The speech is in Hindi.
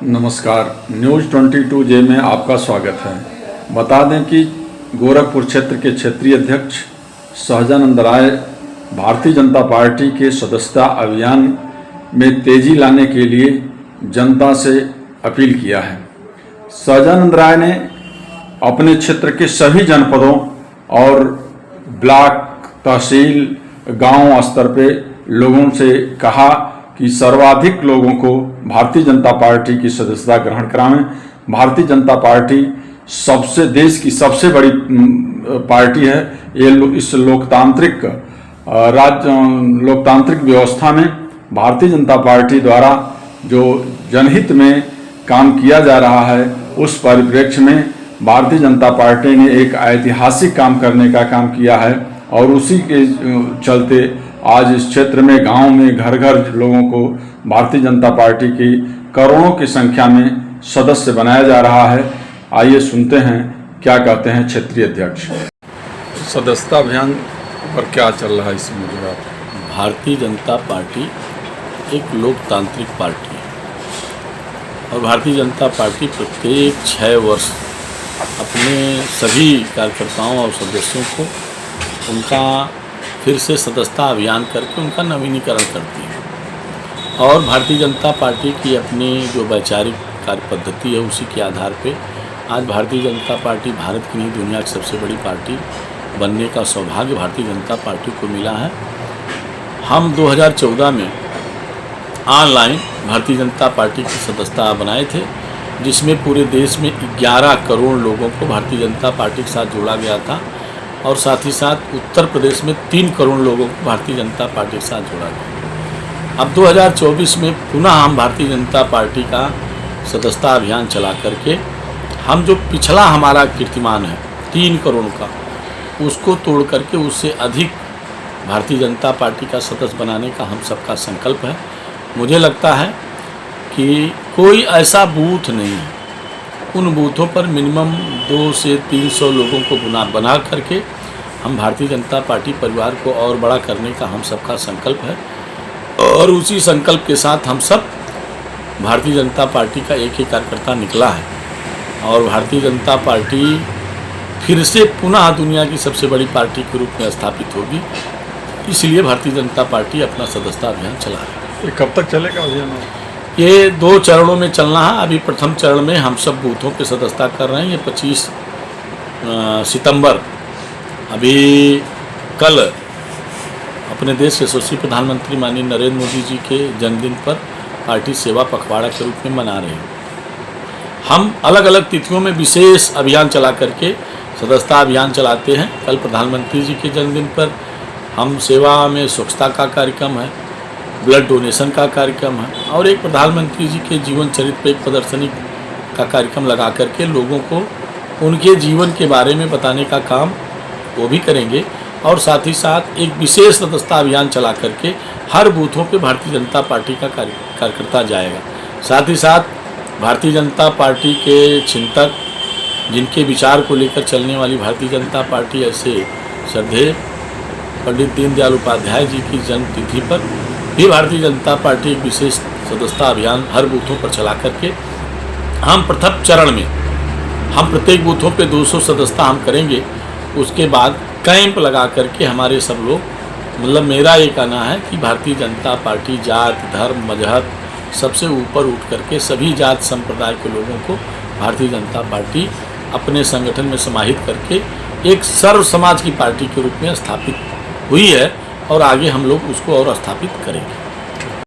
नमस्कार, न्यूज़ 22J में आपका स्वागत है। बता दें कि गोरखपुर क्षेत्र के क्षेत्रीय अध्यक्ष सहजानंद राय भारतीय जनता पार्टी के सदस्यता अभियान में तेजी लाने के लिए जनता से अपील किया है। सहजानंद राय ने अपने क्षेत्र के सभी जनपदों और ब्लॉक, तहसील, गांव स्तर पे लोगों से कहा कि सर्वाधिक लोगों को भारतीय जनता पार्टी की सदस्यता ग्रहण कराएं। भारतीय जनता पार्टी देश की सबसे बड़ी पार्टी है। ये इस लोकतांत्रिक व्यवस्था में भारतीय जनता पार्टी द्वारा जो जनहित में काम किया जा रहा है, उस परिप्रेक्ष्य में भारतीय जनता पार्टी ने एक ऐतिहासिक काम करने का काम किया है और उसी के चलते आज इस क्षेत्र में गांव में घर घर लोगों को भारतीय जनता पार्टी की करोड़ों की संख्या में सदस्य बनाया जा रहा है। आइए सुनते हैं क्या कहते हैं क्षेत्रीय अध्यक्ष। सदस्यता अभियान पर क्या चल रहा है इस मुद्दे पर? भारतीय जनता पार्टी एक लोकतांत्रिक पार्टी है और भारतीय जनता पार्टी प्रत्येक 6 वर्ष अपने सभी कार्यकर्ताओं और सदस्यों को उनका फिर से सदस्यता अभियान करके उनका नवीनीकरण करती है। और भारतीय जनता पार्टी की अपनी जो वैचारिक कार्य पद्धति है, उसी के आधार पे आज भारतीय जनता पार्टी भारत की नहीं, दुनिया की सबसे बड़ी पार्टी बनने का सौभाग्य भारतीय जनता पार्टी को मिला है। हम 2014 में ऑनलाइन भारतीय जनता पार्टी की सदस्यता बनाए थे, जिसमें पूरे देश में 11 करोड़ लोगों को भारतीय जनता पार्टी के साथ जोड़ा गया था और साथ ही साथ उत्तर प्रदेश में 3 करोड़ लोगों को भारतीय जनता पार्टी के साथ जोड़ा गया। अब 2024 में पुनः हम भारतीय जनता पार्टी का सदस्यता अभियान चला करके हम जो पिछला हमारा कीर्तिमान है 3 करोड़ का, उसको तोड़ करके उससे अधिक भारतीय जनता पार्टी का सदस्य बनाने का हम सबका संकल्प है। मुझे लगता है कि कोई ऐसा बूथ नहीं है, उन बूथों पर मिनिमम 200 से 300 लोगों को बना करके हम भारतीय जनता पार्टी परिवार को और बड़ा करने का हम सबका संकल्प है। और उसी संकल्प के साथ हम सब भारतीय जनता पार्टी का एक कार्यकर्ता निकला है और भारतीय जनता पार्टी फिर से पुनः दुनिया की सबसे बड़ी पार्टी के रूप में स्थापित होगी। इसलिए भारतीय जनता पार्टी अपना सदस्यता अभियान चला रही है। ये कब तक चलेगा अभियान? ये 2 चरणों में चलना है। अभी प्रथम चरण में हम सब बूथों पे सदस्यता कर रहे हैं। ये 25 सितंबर अभी कल अपने देश के यशस्वी प्रधानमंत्री माननीय नरेंद्र मोदी जी के जन्मदिन पर पार्टी सेवा पखवाड़ा के रूप में मना रहे हैं। हम अलग अलग तिथियों में विशेष अभियान चला करके सदस्यता अभियान चलाते हैं। कल प्रधानमंत्री जी के जन्मदिन पर हम सेवा में स्वच्छता का कार्यक्रम है, ब्लड डोनेशन का कार्यक्रम है और एक प्रधानमंत्री जी के जीवन चरित्र पर एक प्रदर्शनी का कार्यक्रम लगा करके लोगों को उनके जीवन के बारे में बताने का काम वो भी करेंगे। और साथ ही साथ एक विशेष सदस्यता अभियान चला करके हर बूथों पे भारतीय जनता पार्टी का कार्यकर्ता जाएगा। साथ ही साथ भारतीय जनता पार्टी के चिंतक, जिनके विचार को लेकर चलने वाली भारतीय जनता पार्टी, ऐसे श्रद्धेय पंडित दीनदयाल उपाध्याय जी की जन्म तिथि पर भी भारतीय जनता पार्टी एक विशेष सदस्यता अभियान हर बूथों पर चला करके हम प्रथम चरण में हम प्रत्येक बूथों पे 200 सदस्यता हम करेंगे। उसके बाद कैंप लगा करके हमारे सब लोग, मतलब मेरा ये कहना है कि भारतीय जनता पार्टी जात, धर्म, मजहब सबसे ऊपर उठ करके सभी जात संप्रदाय के लोगों को भारतीय जनता पार्टी अपने संगठन में समाहित करके एक सर्व समाज की पार्टी के रूप में स्थापित हुई है और आगे हम लोग उसको और स्थापित करेंगे।